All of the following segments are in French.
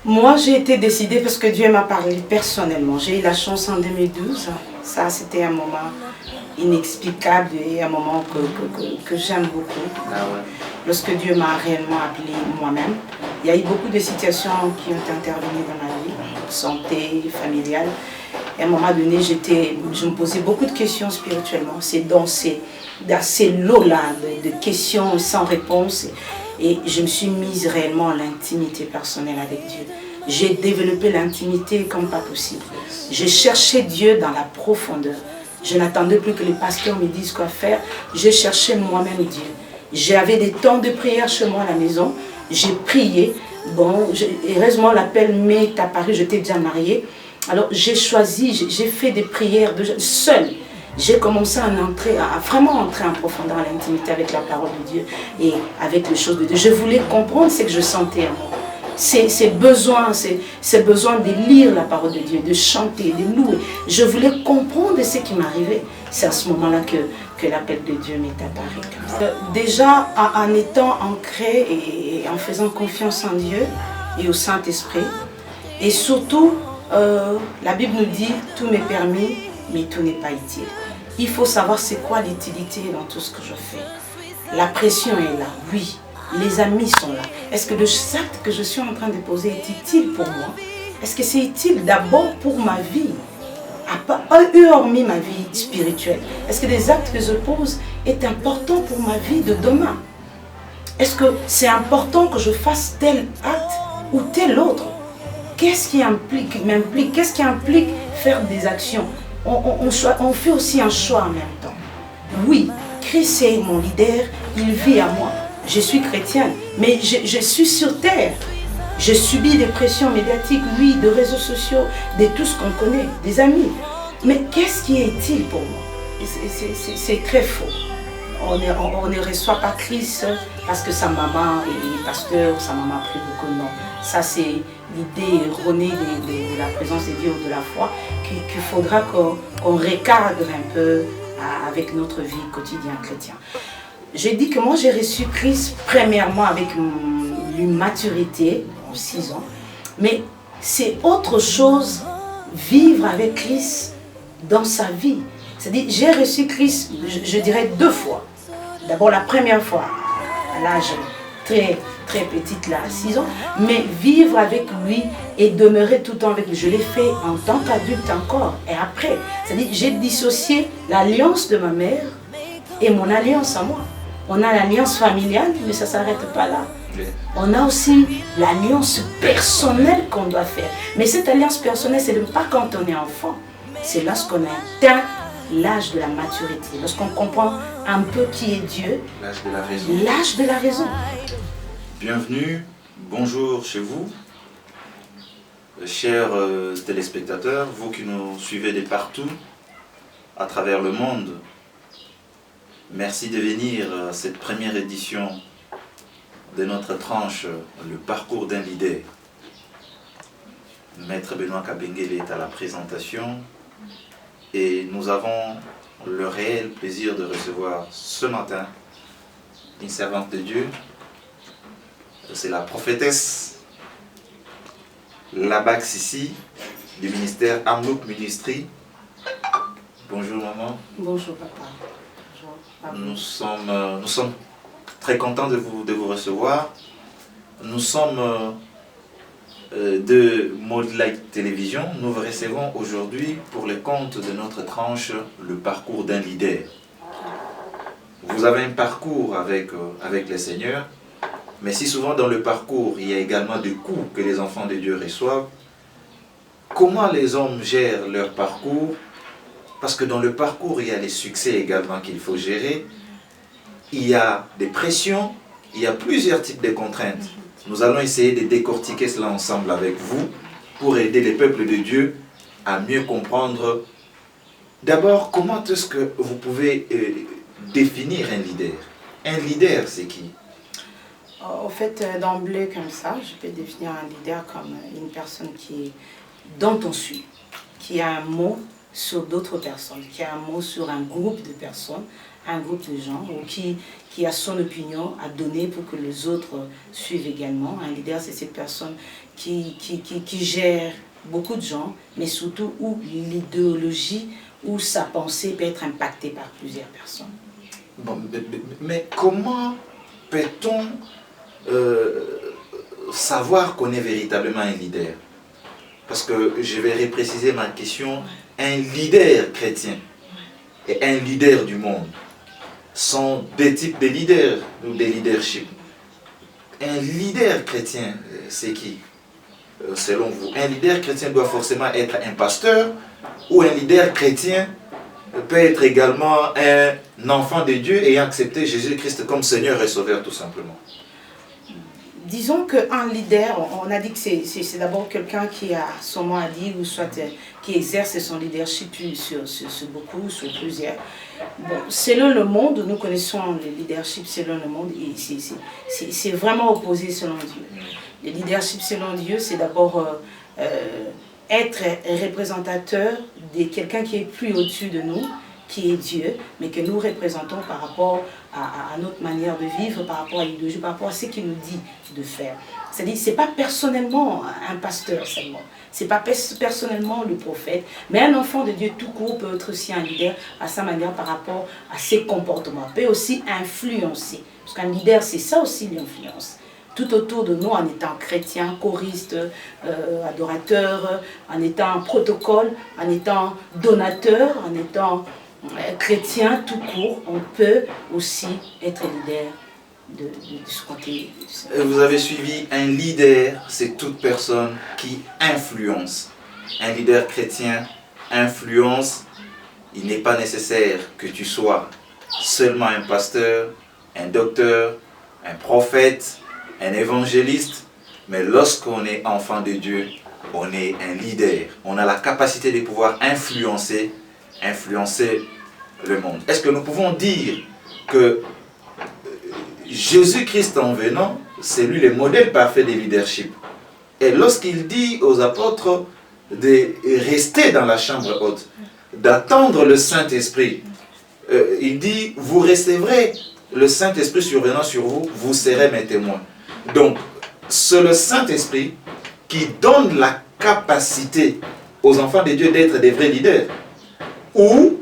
Moi, j'ai été décidée parce que Dieu m'a parlé personnellement. J'ai eu la chance en 2012. Ça, c'était un moment inexplicable et un moment que j'aime beaucoup. Ah ouais. Lorsque Dieu m'a réellement appelé moi-même, il y a eu beaucoup de situations qui ont intervenu dans ma vie, santé, familiale. Et à un moment donné, je me posais beaucoup de questions spirituellement. C'est dans ces lots-là de questions sans réponse. Et je me suis mise réellement en l'intimité personnelle avec Dieu. J'ai développé l'intimité comme pas possible. J'ai cherché Dieu dans la profondeur. Je n'attendais plus que les pasteurs me disent quoi faire. J'ai cherché moi-même Dieu. J'avais des temps de prière chez moi à la maison. J'ai prié. Bon, heureusement, l'appel m'est apparu. J'étais déjà mariée. Alors, j'ai choisi, j'ai fait des prières seule. J'ai commencé à vraiment entrer en profondeur à l'intimité avec la parole de Dieu et avec les choses de Dieu. Je voulais comprendre ce que je sentais en moi. Ces besoins de lire la parole de Dieu, de chanter, de louer. Je voulais comprendre ce qui m'arrivait. C'est à ce moment-là que l'appel de Dieu m'est apparu. Déjà, en étant ancré et en faisant confiance en Dieu et au Saint-Esprit, et surtout, la Bible nous dit « tout m'est permis, mais tout n'est pas utile ». Il faut savoir c'est quoi l'utilité dans tout ce que je fais. La pression est là, oui. Les amis sont là. Est-ce que le acte que je suis en train de poser est utile pour moi? Est-ce que c'est utile d'abord pour ma vie, hormis ma vie spirituelle? Est-ce que les actes que je pose est important pour ma vie de demain? Est-ce que c'est important que je fasse tel acte ou tel autre? Qu'est-ce qui m'implique? Qu'est-ce qui implique faire des actions? On fait aussi un choix en même temps. Oui, Christ est mon leader, il vit à moi. Je suis chrétienne, mais je suis sur terre. Je subis des pressions médiatiques, oui, de réseaux sociaux, de tout ce qu'on connaît, des amis. Mais qu'est-ce qui est utile pour moi? C'est très faux. On ne reçoit pas Christ parce que sa maman est pasteur, sa maman prie beaucoup, non. Ça, c'est l'idée erronée de la présence de Dieu ou de la foi qu'il faudra qu'on recadre un peu avec notre vie quotidienne chrétienne. J'ai dit que moi, j'ai reçu Christ premièrement avec une maturité, 6 ans, mais c'est autre chose vivre avec Christ dans sa vie. C'est-à-dire, j'ai reçu Christ, je dirais 2 fois. D'abord, la première fois, à l'âge très petite, là, 6 ans, mais vivre avec lui et demeurer tout le temps avec lui. Je l'ai fait en tant qu'adulte encore. Et après, c'est-à-dire, j'ai dissocié l'alliance de ma mère et mon alliance à moi. On a l'alliance familiale, mais ça ne s'arrête pas là. On a aussi l'alliance personnelle qu'on doit faire. Mais cette alliance personnelle, ce n'est pas quand on est enfant. C'est lorsqu'on a atteint l'âge de la maturité, lorsqu'on comprend un peu qui est Dieu. L'âge de la raison. L'âge de la raison. Bienvenue, bonjour chez vous, chers téléspectateurs, vous qui nous suivez de partout, à travers le monde. Merci de venir à cette première édition de notre tranche, le parcours d'un leader. Maître Benoît Kabengele est à la présentation et nous avons le réel plaisir de recevoir ce matin une servante de Dieu. C'est la prophétesse Labak Sissi du ministère Amlouk Ministry. Bonjour maman. Bonjour papa. Nous sommes très contents de vous recevoir. Nous sommes de Mode Light Télévision. Nous vous recevons aujourd'hui pour le compte de notre tranche, le parcours d'un leader. Vous avez un parcours avec le Seigneur, mais si souvent dans le parcours, il y a également des coups que les enfants de Dieu reçoivent, comment les hommes gèrent leur parcours? Parce que dans le parcours, il y a les succès également qu'il faut gérer. Il y a des pressions, il y a plusieurs types de contraintes. Nous allons essayer de décortiquer cela ensemble avec vous pour aider les peuples de Dieu à mieux comprendre. D'abord, comment est-ce que vous pouvez définir un leader? Un leader, c'est qui? En fait, d'emblée comme ça, je peux définir un leader comme une personne dont on suit, qui a un mot sur d'autres personnes, qui a un mot sur un groupe de personnes, un groupe de gens, ou qui a son opinion à donner pour que les autres suivent également. Un leader, c'est cette personne qui gère beaucoup de gens, mais surtout où l'idéologie, où sa pensée peut être impactée par plusieurs personnes. Bon, mais comment peut-on savoir qu'on est véritablement un leader? Parce que je vais repréciser ma question. Un leader chrétien et un leader du monde sont des types de leaders ou des leaderships. Un leader chrétien, c'est qui, selon vous? Un leader chrétien doit forcément être un pasteur, ou un leader chrétien peut être également un enfant de Dieu ayant accepté Jésus-Christ comme Seigneur et Sauveur, tout simplement? Disons qu'un leader, on a dit que c'est d'abord quelqu'un qui a son mot à dire, ou soit qui exerce son leadership sur beaucoup, sur plusieurs. Bon, selon le monde, nous connaissons le leadership selon le monde, et c'est vraiment opposé selon Dieu. Le leadership selon Dieu, c'est d'abord être représentateur de quelqu'un qui est plus au-dessus de nous, qui est Dieu, mais que nous représentons par rapport à notre manière de vivre, par rapport à l'idéologie, par rapport à ce qu'il nous dit de faire. C'est-à-dire, ce n'est pas personnellement un pasteur seulement, ce n'est pas personnellement le prophète, mais un enfant de Dieu tout court peut être aussi un leader à sa manière par rapport à ses comportements, peut aussi influencer. Parce qu'un leader, c'est ça aussi l'influence. Tout autour de nous, en étant chrétien, choriste, adorateur, en étant protocole, en étant donateur, en étant chrétien tout court, on peut aussi être leader de ce côté. Vous avez suivi, un leader, c'est toute personne qui influence. Un leader chrétien influence. Il n'est pas nécessaire que tu sois seulement un pasteur, un docteur, un prophète, un évangéliste, mais lorsqu'on est enfant de Dieu, on est un leader. On a la capacité de pouvoir influencer le monde. Est-ce que nous pouvons dire que Jésus-Christ en venant, c'est lui le modèle parfait de leadership? Et lorsqu'il dit aux apôtres de rester dans la chambre haute, d'attendre le Saint-Esprit, il dit, vous recevrez le Saint-Esprit survenant sur vous, vous serez mes témoins. Donc, c'est le Saint-Esprit qui donne la capacité aux enfants de Dieu d'être des vrais leaders. Ou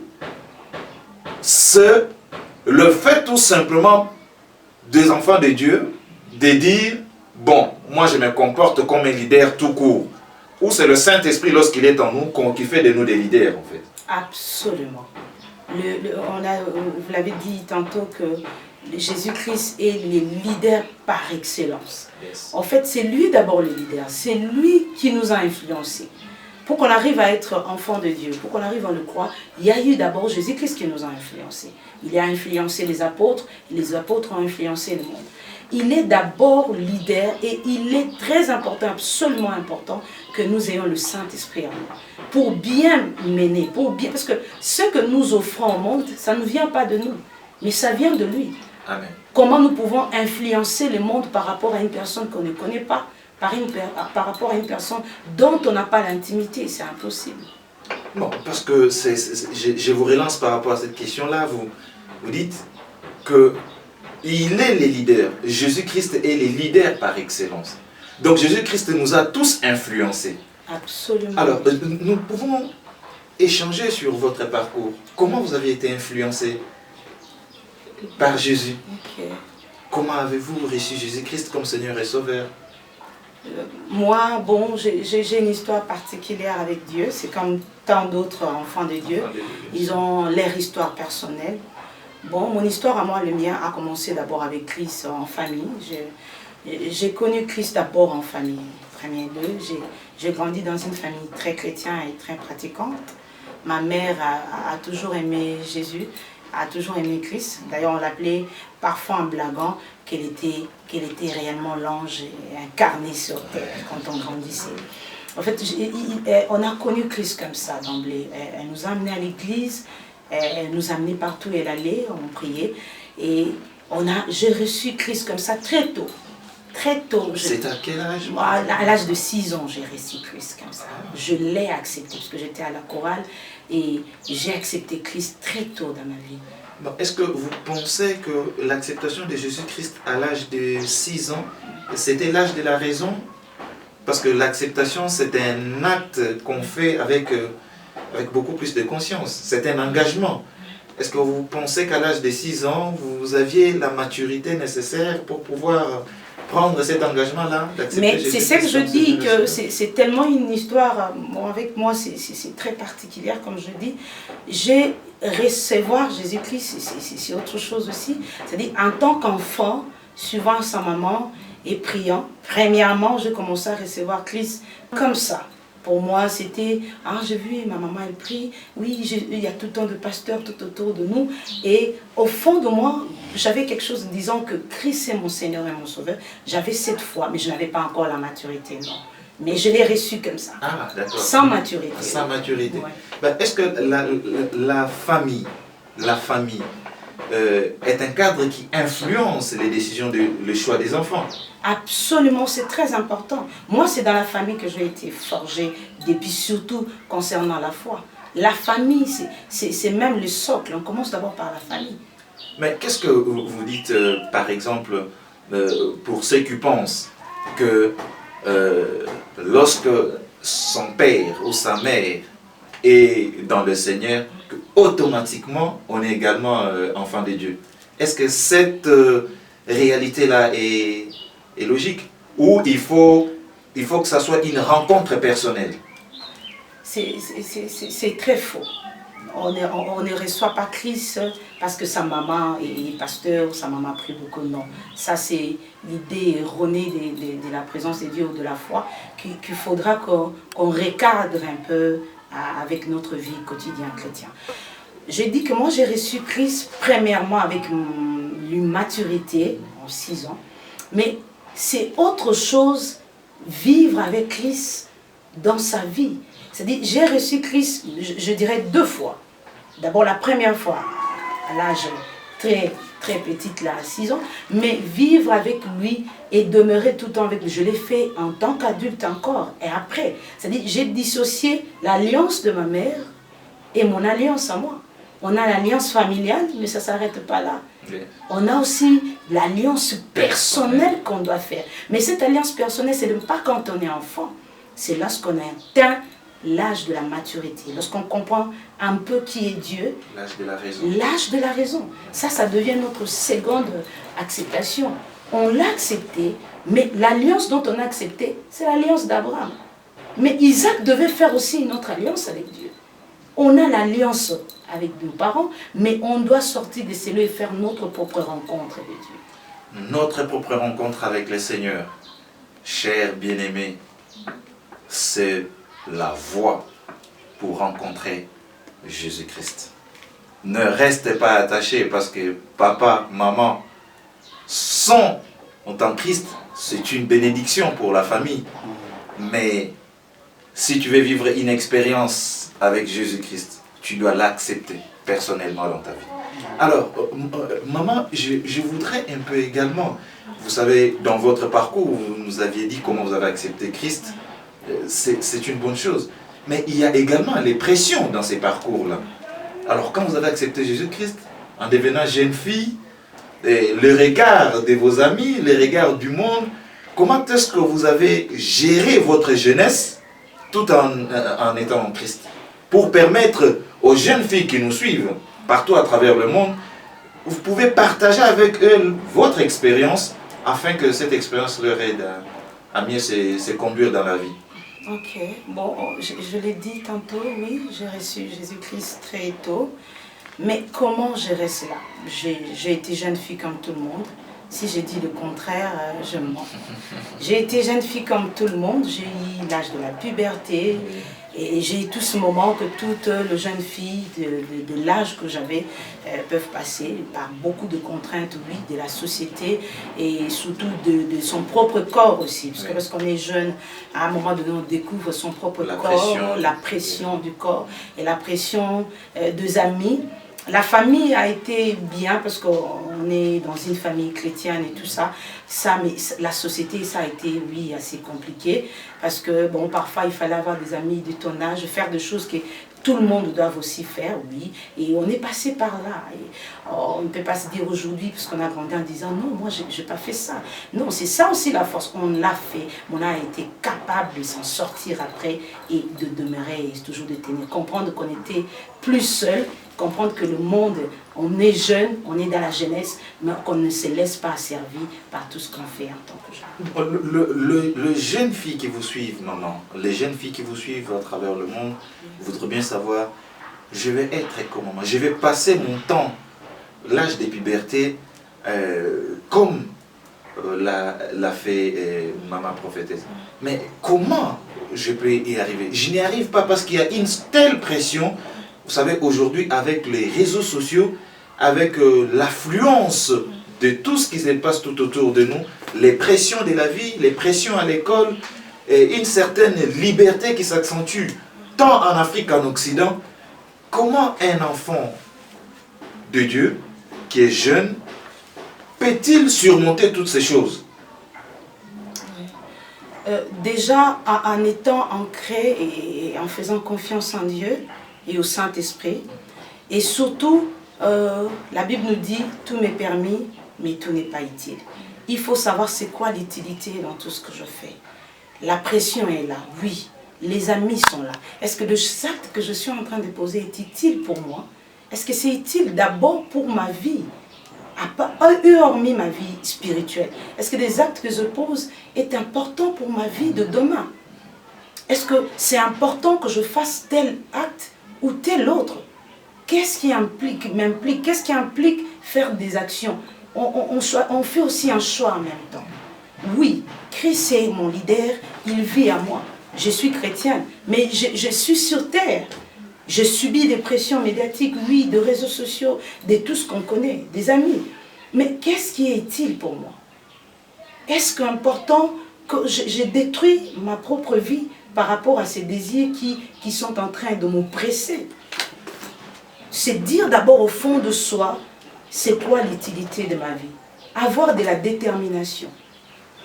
c'est le fait tout simplement des enfants de Dieu de dire, bon, moi je me comporte comme un leader tout court. Ou c'est le Saint-Esprit lorsqu'il est en nous qui fait de nous des leaders en fait? Absolument. Vous l'avez dit tantôt que Jésus-Christ est le leader par excellence. Yes. En fait, c'est lui d'abord le leader. C'est lui qui nous a influencés. Pour qu'on arrive à être enfant de Dieu, pour qu'on arrive à le croire, il y a eu d'abord Jésus-Christ qui nous a influencés. Il a influencé les apôtres ont influencé le monde. Il est d'abord leader et il est très important, absolument important, que nous ayons le Saint-Esprit en nous. Pour bien mener, parce que ce que nous offrons au monde, ça ne vient pas de nous, mais ça vient de lui. Amen. Comment nous pouvons influencer le monde par rapport à une personne qu'on ne connaît pas, par rapport à une personne dont on n'a pas l'intimité? C'est impossible. Bon, parce que je vous relance par rapport à cette question-là. Vous dites que il est le leader. Jésus-Christ est le leader par excellence. Donc Jésus-Christ nous a tous influencés. Absolument. Alors, nous pouvons échanger sur votre parcours. Comment vous avez été influencé par Jésus? Okay. Comment avez-vous reçu Jésus-Christ comme Seigneur et Sauveur? Moi, bon, j'ai une histoire particulière avec Dieu. C'est comme tant d'autres enfants de Dieu. Ils ont leur histoire personnelle. Bon, mon histoire à moi, le mien, a commencé d'abord avec Christ en famille. J'ai connu Christ d'abord en famille. Premier lieu, j'ai grandi dans une famille très chrétienne et très pratiquante. Ma mère a toujours aimé Jésus, a toujours aimé Christ. D'ailleurs, on l'appelait parfois en blaguant qu'elle était réellement l'ange incarné sur terre quand on grandissait. En fait, on a connu Christ comme ça d'emblée. Elle nous a amenés à l'église, elle nous a amenés partout où elle allait, on priait. Et j'ai reçu Christ comme ça très tôt. Très tôt. C'est à quel âge? Moi, à l'âge de 6 ans, j'ai reçu Christ comme ça. Je l'ai accepté parce que j'étais à la chorale et j'ai accepté Christ très tôt dans ma vie. Bon, est-ce que vous pensez que l'acceptation de Jésus-Christ à l'âge de 6 ans, c'était l'âge de la raison? Parce que l'acceptation, c'est un acte qu'on fait avec beaucoup plus de conscience. C'est un engagement. Est-ce que vous pensez qu'à l'âge de 6 ans, vous aviez la maturité nécessaire pour pouvoir prendre cet engagement-là d'accepter Mais Jésus-Christ? c'est ça que je dis, que c'est tellement une histoire, bon, avec moi c'est très particulière comme je dis. J'ai recevoir Jésus-Christ, c'est autre chose aussi. C'est-à-dire en tant qu'enfant, suivant sa maman et priant, premièrement j'ai commencé à recevoir Christ comme ça. Pour moi, c'était, ah, j'ai vu ma maman, elle prie, oui, il y a tout le temps de pasteurs tout autour de nous. Et au fond de moi, j'avais quelque chose en disant que Christ est mon Seigneur et mon Sauveur. J'avais cette foi, mais je n'avais pas encore la maturité, non. Mais je l'ai reçu comme ça. Ah, d'accord. Sans maturité. Sans maturité. Ouais. Ben, est-ce que la famille est un cadre qui influence les décisions, le choix des enfants? Absolument, c'est très important. Moi, c'est dans la famille que j'ai été forgée, et puis surtout concernant la foi. La famille, c'est même le socle. On commence d'abord par la famille. Mais qu'est-ce que vous dites, par exemple, pour ceux qui pensent que lorsque son père ou sa mère est dans le Seigneur, que automatiquement on est également enfant de Dieu? Est-ce que cette réalité-là est logique? Ou il faut que ça soit une rencontre personnelle? C'est très faux. On ne reçoit pas Christ parce que sa maman est pasteur, sa maman prie beaucoup, non. Ça, c'est l'idée erronée de la présence de Dieu ou de la foi qu'il faudra qu'on recadre un peu avec notre vie quotidienne chrétienne. J'ai dit que moi, j'ai reçu Christ premièrement avec une maturité, en 6 ans, mais c'est autre chose vivre avec Christ dans sa vie. C'est-à-dire, j'ai reçu Christ, je dirais 2 fois. D'abord, la première fois, à l'âge très, très petite, là, à 6 ans, mais vivre avec lui et demeurer tout le temps avec lui. Je l'ai fait en tant qu'adulte encore, et après. C'est-à-dire, j'ai dissocié l'alliance de ma mère et mon alliance à moi. On a l'alliance familiale, mais ça ne s'arrête pas là. Oui. On a aussi l'alliance personnelle qu'on doit faire. Mais cette alliance personnelle, ce n'est pas quand on est enfant. C'est lorsqu'on a atteint l'âge de la maturité. Lorsqu'on comprend un peu qui est Dieu. L'âge de la raison. L'âge de la raison. Ça devient notre seconde acceptation. On l'a accepté, mais l'alliance dont on a accepté, c'est l'alliance d'Abraham. Mais Isaac devait faire aussi une autre alliance avec Dieu. On a l'alliance avec nos parents, mais on doit sortir de cela et faire notre propre rencontre avec Dieu. Notre propre rencontre avec le Seigneur, cher bien-aimé, c'est la voie pour rencontrer Jésus-Christ. Ne restez pas attachés parce que papa, maman sont en tant que Christ. C'est une bénédiction pour la famille. Mais si tu veux vivre une expérience avec Jésus-Christ, tu dois l'accepter personnellement dans ta vie. Alors, maman, je voudrais un peu également, vous savez, dans votre parcours, vous nous aviez dit comment vous avez accepté Christ. C'est une bonne chose. Mais il y a également les pressions dans ces parcours-là. Alors, quand vous avez accepté Jésus-Christ, en devenant jeune fille, le regard de vos amis, le regard du monde, comment est-ce que vous avez géré votre jeunesse tout en étant en Christ? Pour permettre aux jeunes filles qui nous suivent partout à travers le monde, vous pouvez partager avec eux votre expérience afin que cette expérience leur aide à mieux se conduire dans la vie. Ok, bon, je l'ai dit tantôt, oui, j'ai reçu Jésus-Christ très tôt. Mais comment gérer cela? J'ai été jeune fille comme tout le monde. Si j'ai dit le contraire, je mens. J'ai été jeune fille comme tout le monde. J'ai eu l'âge de la puberté. Et j'ai eu tout ce moment que toutes les jeunes filles de l'âge que j'avais peuvent passer par beaucoup de contraintes, oui, de la société et surtout de son propre corps aussi. Parce que lorsqu'on est jeune, à un moment donné, on découvre son propre corps, la pression du corps et la pression des amis. La famille a été bien parce qu'on est dans une famille chrétienne et tout ça. Mais la société, ça a été, oui, assez compliqué. Parce que, bon, parfois, il fallait avoir des amis de ton âge, faire des choses que tout le monde doit aussi faire, oui. Et on est passé par là. Et on ne peut pas se dire aujourd'hui, parce qu'on a grandi en disant, non, moi, je n'ai pas fait ça. Non, c'est ça aussi la force. On l'a fait. On a été capable de s'en sortir après et de demeurer, et toujours de tenir. Comprendre qu'on était plus seul, comprendre que le monde, on est jeune, on est dans la jeunesse, mais qu'on ne se laisse pas servir par tout ce qu'on fait en tant que jeune. Les jeunes filles qui vous suivent, les jeunes filles qui vous suivent à travers le monde voudraient bien savoir, je vais être comme maman, je vais passer mon temps, l'âge de puberté, comme l'a fait maman prophétesse. Mais comment je peux y arriver? Je n'y arrive pas parce qu'il y a une telle pression. Vous savez, aujourd'hui, avec les réseaux sociaux, avec l'affluence de tout ce qui se passe tout autour de nous, les pressions de la vie, les pressions à l'école, et une certaine liberté qui s'accentue, tant en Afrique qu'en Occident, comment un enfant de Dieu, qui est jeune, peut-il surmonter toutes ces choses? Déjà, en étant ancré et en faisant confiance en Dieu, et au Saint-Esprit. Et surtout, la Bible nous dit, tout m'est permis, mais tout n'est pas utile. Il faut savoir c'est quoi l'utilité dans tout ce que je fais. La pression est là, oui. Les amis sont là. Est-ce que le acte que je suis en train de poser est utile pour moi? Est-ce que c'est utile d'abord pour ma vie? Hormis ma vie spirituelle. Est-ce que les actes que je pose est important pour ma vie de demain? Est-ce que c'est important que je fasse tel acte ou tel autre? Qu'est-ce qui m'implique? Qu'est-ce qui implique faire des actions? On fait aussi un choix en même temps. Oui, Christ est mon leader, il vit à moi. Je suis chrétienne, mais je suis sur terre. Je subis des pressions médiatiques, oui, de réseaux sociaux, de tout ce qu'on connaît, des amis. Mais qu'est-ce qui est utile pour moi? Est-ce qu'important que je détruis ma propre vie par rapport à ces désirs qui sont en train de m'oppresser? C'est dire d'abord au fond de soi, c'est quoi l'utilité de ma vie? Avoir de la détermination,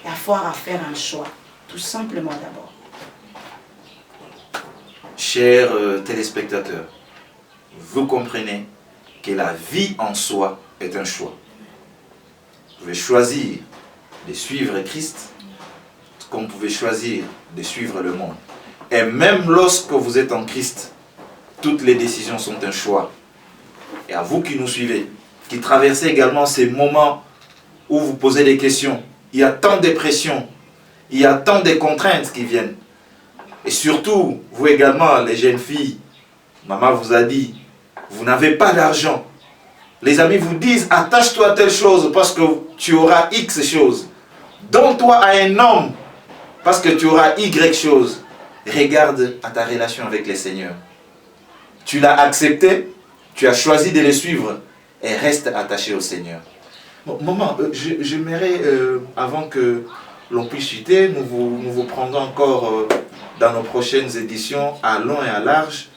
avoir à faire un choix, tout simplement d'abord. Chers téléspectateurs, vous comprenez que la vie en soi est un choix. Vous pouvez choisir de suivre Christ, comme vous pouvez choisir de suivre le monde. Et même lorsque vous êtes en Christ, toutes les décisions sont un choix. Et à vous qui nous suivez, qui traversez également ces moments où vous posez des questions, il y a tant de pressions, il y a tant de contraintes qui viennent. Et surtout, vous également, les jeunes filles, maman vous a dit, vous n'avez pas d'argent. Les amis vous disent, attache-toi à telle chose parce que tu auras X chose. Donne-toi à un homme parce que tu auras Y chose. Regarde à ta relation avec le Seigneur. Tu l'as accepté, tu as choisi de le suivre et reste attaché au Seigneur. Bon, maman, j'aimerais, avant que l'on puisse chuter, nous vous prendrons encore dans nos prochaines éditions à long et à large.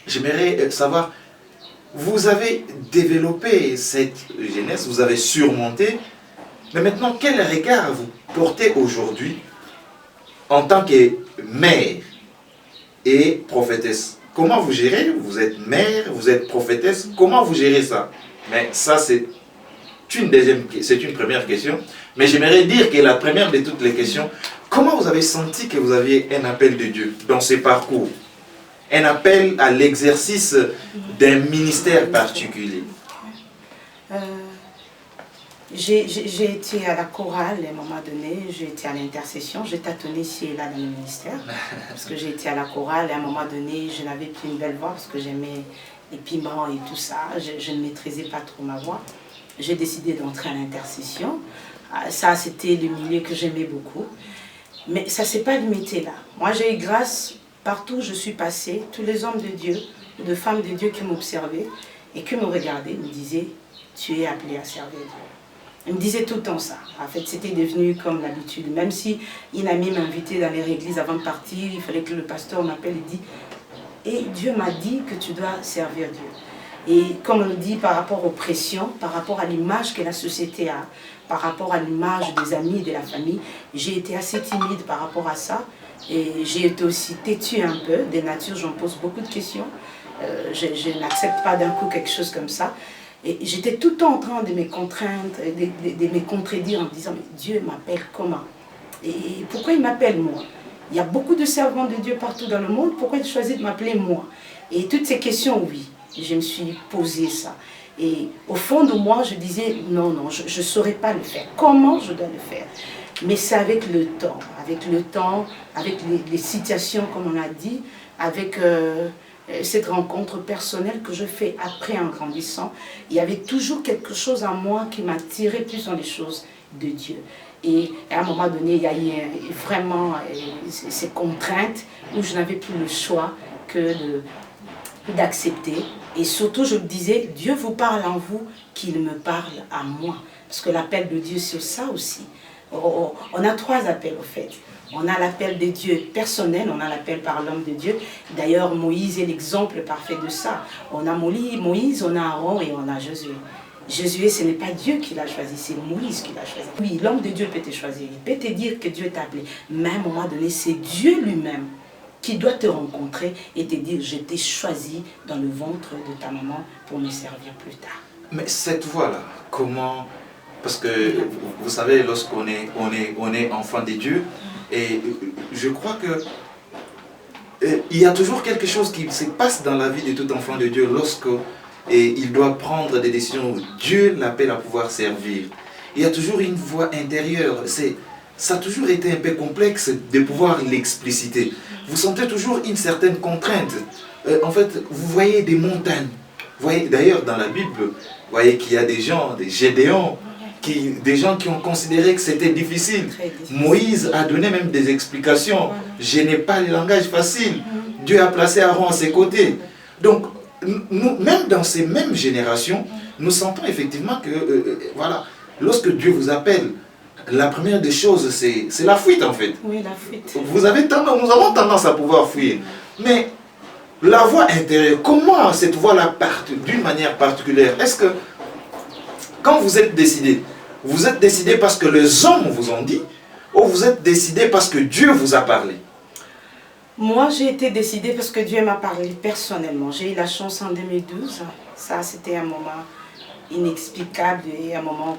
J'aimerais savoir, vous avez développé cette jeunesse, vous avez surmonté, mais maintenant, quel regard vous portez aujourd'hui en tant que mère et prophétesse? Comment vous gérez? Vous êtes mère, vous êtes prophétesse, comment vous gérez ça? Mais ça, c'est une première question. Mais j'aimerais dire que la première de toutes les questions, comment vous avez senti que vous aviez un appel de Dieu dans ces parcours? Un appel à l'exercice d'un ministère particulier. J'ai été à la chorale à un moment donné, j'ai été à l'intercession, j'ai tâtonné ici et là dans le ministère. Parce que j'ai été à la chorale et à un moment donné, je n'avais plus une belle voix parce que j'aimais les piments et tout ça. Je ne maîtrisais pas trop ma voix. J'ai décidé d'entrer à l'intercession. Ça, c'était le milieu que j'aimais beaucoup. Mais ça ne s'est pas limité là. Moi, j'ai eu grâce partout où je suis passée. Tous les hommes de Dieu, de femmes de Dieu qui m'observaient et qui me regardaient me disaient, tu es appelé à servir Dieu. Ils me disaient tout le temps ça. En fait, c'était devenu comme l'habitude. Même si une amie m'invitait dans leur église avant de partir, il fallait que le pasteur m'appelle et dit, et Dieu m'a dit que tu dois servir Dieu. Et comme on le dit, par rapport aux pressions, par rapport à l'image que la société a, par rapport à l'image des amis et de la famille, j'ai été assez timide par rapport à ça. Et j'ai été aussi têtue un peu, de nature, j'en pose beaucoup de questions. Je n'accepte pas d'un coup quelque chose comme ça. Et j'étais tout le temps en train de me contraindre, de me contredire en me disant, mais Dieu m'appelle comment? Et pourquoi il m'appelle moi? Il y a beaucoup de servants de Dieu partout dans le monde, pourquoi il choisit de m'appeler moi? Et toutes ces questions, oui, je me suis posé ça. Et au fond de moi, je disais, non, non, je ne saurais pas le faire. Comment je dois le faire? Mais c'est avec le temps, avec les situations, comme on a dit, avec cette rencontre personnelle que je fais après en grandissant. Il y avait toujours quelque chose en moi qui m'a tiré plus dans les choses de Dieu. Et à un moment donné, il y a eu vraiment ces contraintes où je n'avais plus le choix que d'accepter. Et surtout, je me disais, Dieu vous parle en vous, qu'il me parle à moi. Parce que l'appel de Dieu, c'est ça aussi. On a 3 appels, au fait. On a l'appel de Dieu personnel, on a l'appel par l'homme de Dieu. D'ailleurs, Moïse est l'exemple parfait de ça. On a Moïse, on a Aaron et on a Josué. Josué, ce n'est pas Dieu qui l'a choisi, c'est Moïse qui l'a choisi. Oui, l'homme de Dieu peut te choisir, il peut te dire que Dieu t'a appelé. Mais à un moment donné, c'est Dieu lui-même qui doit te rencontrer et te dire, je t'ai choisi dans le ventre de ta maman pour me servir plus tard. Mais cette voie-là, comment... Parce que vous savez, lorsqu'on est enfant de Dieu, et je crois que il y a toujours quelque chose qui se passe dans la vie de tout enfant de Dieu lorsque il doit prendre des décisions. Dieu l'appelle à pouvoir servir. Il y a toujours une voix intérieure. Ça a toujours été un peu complexe de pouvoir l'expliciter. Vous sentez toujours une certaine contrainte. En fait, vous voyez des montagnes. Vous voyez, d'ailleurs, dans la Bible, vous voyez qu'il y a des gens, des Gédéons, des gens qui ont considéré que c'était difficile. Moïse a donné même des explications. Je n'ai pas le langage facile. Dieu a placé Aaron à ses côtés. Donc, nous, même dans ces mêmes générations, nous sentons effectivement que, voilà, lorsque Dieu vous appelle, la première des choses, c'est la fuite en fait. Oui, la fuite. Nous avons tendance à pouvoir fuir. Mais la voix intérieure, comment cette voix-là part d'une manière particulière? Est-ce que quand vous êtes décidé parce que les hommes vous ont dit, ou vous êtes décidé parce que Dieu vous a parlé? Moi, j'ai été décidée parce que Dieu m'a parlé personnellement. J'ai eu la chance en 2012. Ça, c'était un moment inexplicable et un moment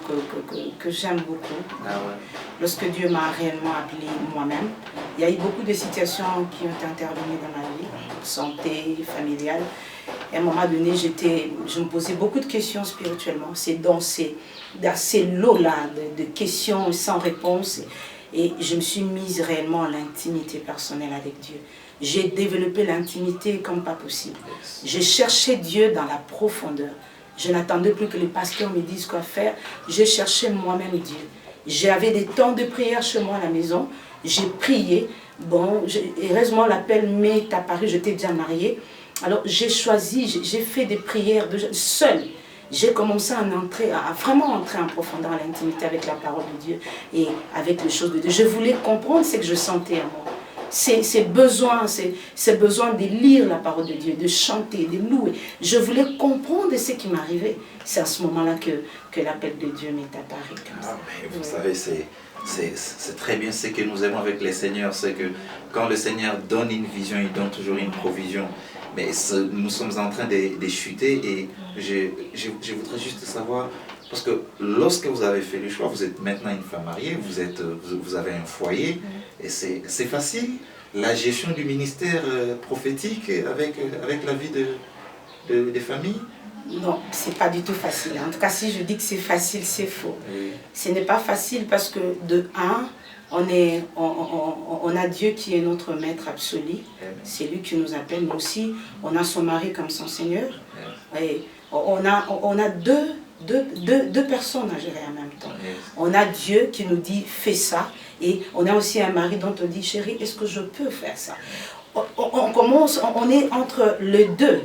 que j'aime beaucoup. Ah ouais. Lorsque Dieu m'a réellement appelée moi-même, il y a eu beaucoup de situations qui ont intervenu dans ma vie, santé, familiale. Et à un moment donné, je me posais beaucoup de questions spirituellement. C'est dans ces lots-là de questions sans réponse. Et je me suis mise réellement à l'intimité personnelle avec Dieu. J'ai développé l'intimité comme pas possible. J'ai cherché Dieu dans la profondeur. Je n'attendais plus que les pasteurs me disent quoi faire. J'ai cherché moi-même Dieu. J'avais des temps de prière chez moi à la maison. J'ai prié. Bon, heureusement, l'appel m'est apparu. J'étais déjà mariée. Alors, j'ai choisi, j'ai fait des prières seule. J'ai commencé à vraiment entrer en profondeur à l'intimité avec la parole de Dieu et avec les choses de Dieu. Je voulais comprendre ce que je sentais en moi. Ces besoins de lire la parole de Dieu, de chanter, de louer. Je voulais comprendre ce qui m'arrivait. C'est à ce moment-là que l'appel de Dieu m'est apparu comme ça. Vous savez, c'est très bien ce que nous aimons avec les Seigneurs, c'est que quand le Seigneur donne une vision, il donne toujours une provision. Mais nous sommes en train de chuter et je voudrais juste savoir, parce que lorsque vous avez fait le choix, vous êtes maintenant une femme mariée, vous avez un foyer, et c'est facile, la gestion du ministère prophétique avec la vie des familles? Non, c'est pas du tout facile. En tout cas, si je dis que c'est facile, c'est faux. Oui. Ce n'est pas facile parce que de un, on a Dieu qui est notre maître absolu. C'est lui qui nous appelle. Nous aussi, on a son mari comme son Seigneur. Et on a deux personnes à gérer en même temps. On a Dieu qui nous dit fais ça. Et on a aussi un mari dont on dit chérie, est-ce que je peux faire ça? On est entre les deux.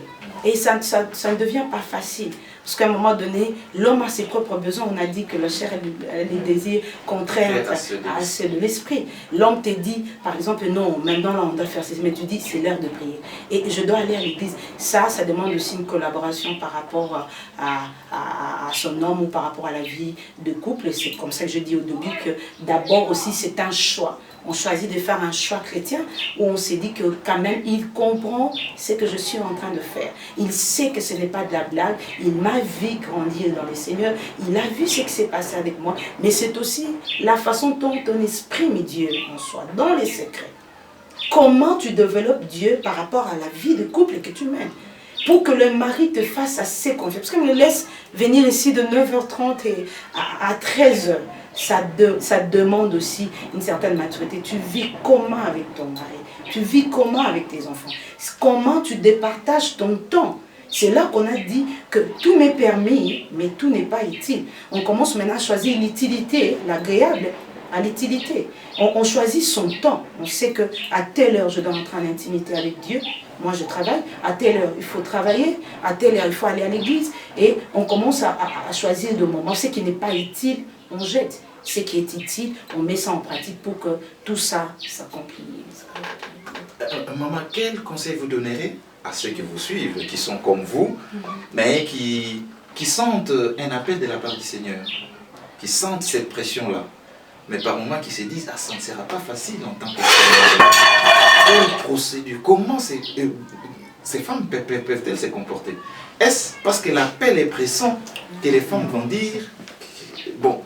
Et ça ne devient pas facile. Parce qu'à un moment donné, l'homme a ses propres besoins. On a dit que la chair a des désirs contraires à ceux de l'esprit. L'homme te dit, par exemple, non, maintenant là on doit faire ceci, mais tu dis c'est l'heure de prier. Et je dois aller à l'église. Ça demande aussi une collaboration par rapport à son homme ou par rapport à la vie de couple. C'est comme ça que je dis au début que d'abord aussi c'est un choix. On choisit de faire un choix chrétien où on s'est dit que quand même il comprend ce que je suis en train de faire. Il sait que ce n'est pas de la blague. Il m'a vu grandir dans le Seigneur. Il a vu ce qui s'est passé avec moi. Mais c'est aussi la façon dont ton esprit met Dieu en soi, dans les secrets. Comment tu développes Dieu par rapport à la vie de couple que tu mènes. Pour que le mari te fasse assez confiance. Parce qu'on le laisse venir ici de 9h30 à 13h. Ça demande aussi une certaine maturité. Tu vis comment avec ton mari? Tu vis comment avec tes enfants? Comment tu départages ton temps? C'est là qu'on a dit que tout m'est permis, mais tout n'est pas utile. On commence maintenant à choisir l'utilité, l'agréable à l'utilité. On choisit son temps. On sait qu'à telle heure, je dois entrer en intimité avec Dieu. Moi, je travaille. À telle heure, il faut travailler. À telle heure, il faut aller à l'église. Et on commence à choisir de moments. Ce qui n'est pas utile, on jette. Ce qui est utile, on met ça en pratique pour que tout ça s'accomplisse. Maman, quel conseil vous donnerez à ceux qui vous suivent, qui sont comme vous, mais qui sentent un appel de la part du Seigneur, qui sentent cette pression-là, mais par moments qui se disent, ça ne sera pas facile en tant que femme. Quelle procédure? Comment ces femmes peuvent-elles se comporter? Est-ce parce que l'appel est pressant que les femmes vont dire, bon,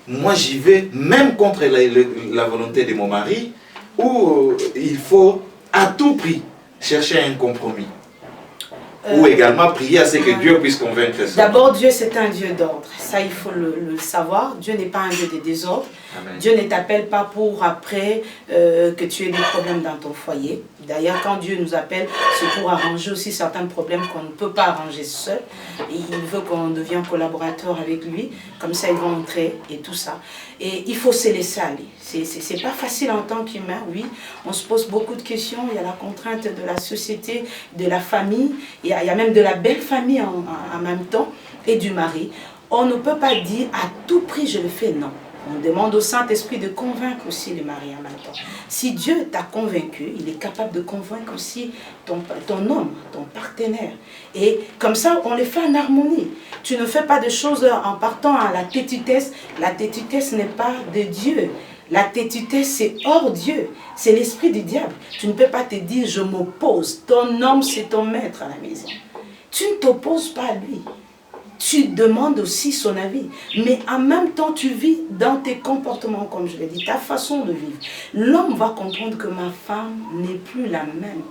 moi j'y vais même contre la volonté de mon mari, ou il faut à tout prix chercher un compromis, ou également prier à ce que Dieu puisse convaincre ça. D'abord, Dieu c'est un Dieu d'ordre, ça il faut le savoir. Dieu n'est pas un Dieu de désordre. Amen. Dieu ne t'appelle pas pour après que tu aies des problèmes dans ton foyer. D'ailleurs, quand Dieu nous appelle, c'est pour arranger aussi certains problèmes qu'on ne peut pas arranger seul. Et il veut qu'on devienne collaborateur avec lui, comme ça ils vont entrer et tout ça. Et il faut se laisser aller. C'est pas facile en tant qu'humain, oui. On se pose beaucoup de questions. Il y a la contrainte de la société, de la famille. Il y a même de la belle famille en même temps et du mari. On ne peut pas dire à tout prix je le fais, non. On demande au Saint-Esprit de convaincre aussi les maris en même temps. Si Dieu t'a convaincu, il est capable de convaincre aussi ton homme, ton partenaire. Et comme ça, on les fait en harmonie. Tu ne fais pas de choses en partant à la tétutesse. La tétutesse n'est pas de Dieu. La tétutesse, c'est hors Dieu. C'est l'esprit du diable. Tu ne peux pas te dire, je m'oppose. Ton homme, c'est ton maître à la maison. Tu ne t'opposes pas à lui. Tu demandes aussi son avis. Mais en même temps, tu vis dans tes comportements, comme je l'ai dit, ta façon de vivre. L'homme va comprendre que ma femme n'est plus la même.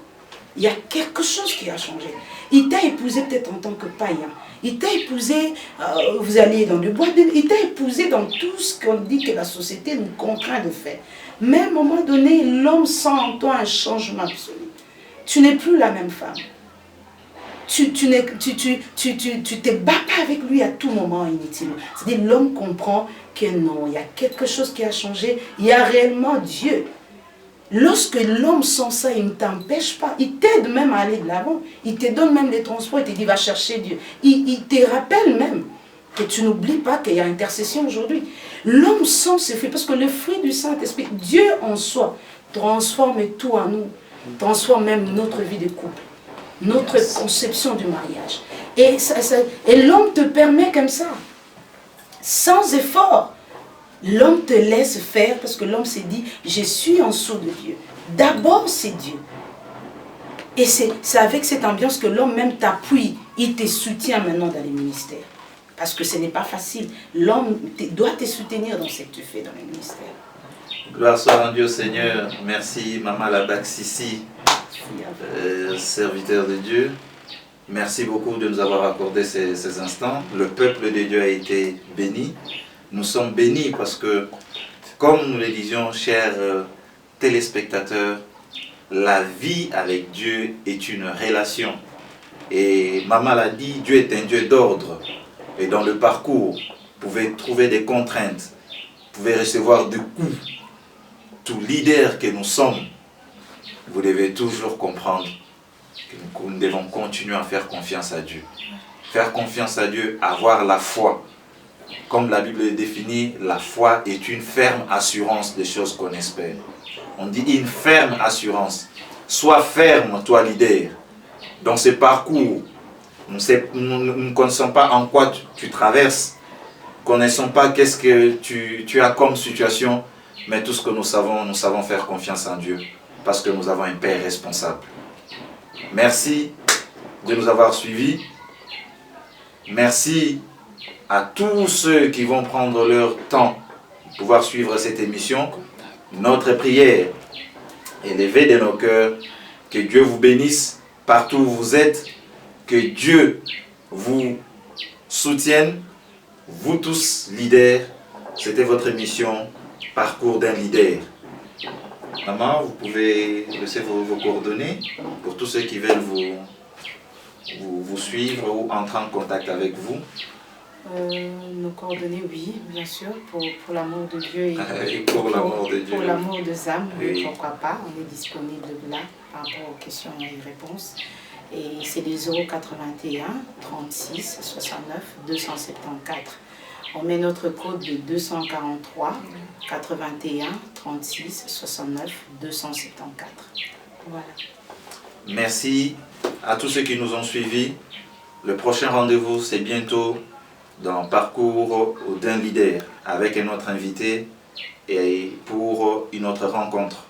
Il y a quelque chose qui a changé. Il t'a épousé peut-être en tant que païen. Il t'a épousé, vous alliez dans le bois, il t'a épousé dans tout ce qu'on dit que la société nous contraint de faire. Mais à un moment donné, l'homme sent en toi un changement absolu. Tu n'es plus la même femme. Tu te bats pas avec lui à tout moment inutilement. C'est-à-dire l'homme comprend que non, il y a quelque chose qui a changé. Il y a réellement Dieu. Lorsque l'homme sent ça, il ne t'empêche pas. Il t'aide même à aller de l'avant. Il te donne même les transports. Il te dit va chercher Dieu. Il te rappelle même que tu n'oublies pas qu'il y a intercession aujourd'hui. L'homme sent ce fruit parce que le fruit du Saint-Esprit, Dieu en soi, transforme tout en nous. Transforme même notre vie de couple. Notre conception du mariage. Et l'homme te permet comme ça, sans effort. L'homme te laisse faire parce que l'homme s'est dit, je suis en dessous de Dieu. D'abord, c'est Dieu. Et c'est avec cette ambiance que l'homme même t'appuie. Il te soutient maintenant dans les ministères. Parce que ce n'est pas facile. L'homme doit te soutenir dans ce que tu fais dans les ministères. Gloire soit rendue au Seigneur. Merci, Maman Labak Sissi. Serviteur de Dieu, merci beaucoup de nous avoir accordé ces instants. Le peuple de Dieu a été béni. Nous sommes bénis parce que, comme nous le disions, chers téléspectateurs, la vie avec Dieu est une relation. Et Maman l'a dit, Dieu est un Dieu d'ordre. Et dans le parcours, vous pouvez trouver des contraintes, vous pouvez recevoir des coups. Tout leader que nous sommes, vous devez toujours comprendre que nous devons continuer à faire confiance à Dieu. Faire confiance à Dieu, avoir la foi. Comme la Bible le définit, la foi est une ferme assurance des choses qu'on espère. On dit une ferme assurance. Sois ferme, toi leader, dans ce parcours. Nous ne connaissons pas en quoi tu traverses. Nous ne connaissons pas qu'est-ce que tu as comme situation. Mais tout ce que nous savons faire confiance en Dieu. Parce que nous avons un Père responsable. Merci de nous avoir suivis. Merci à tous ceux qui vont prendre leur temps pour pouvoir suivre cette émission. Notre prière est levée de nos cœurs. Que Dieu vous bénisse partout où vous êtes. Que Dieu vous soutienne. Vous tous, leaders, c'était votre émission Parcours d'un leader. Maman, vous pouvez laisser vos coordonnées pour tous ceux qui veulent vous suivre ou entrer en contact avec vous. Nos coordonnées, oui, bien sûr, pour l'amour de Dieu et pour l'amour de Dieu. Pour l'amour des âmes, oui. Pourquoi pas, on est disponible là par rapport aux questions et réponses. Et c'est les 081 36 69 274. On met notre code de 243 81 36 69 274. Voilà. Merci à tous ceux qui nous ont suivis. Le prochain rendez-vous, c'est bientôt dans Parcours d'un leader avec un autre invité et pour une autre rencontre.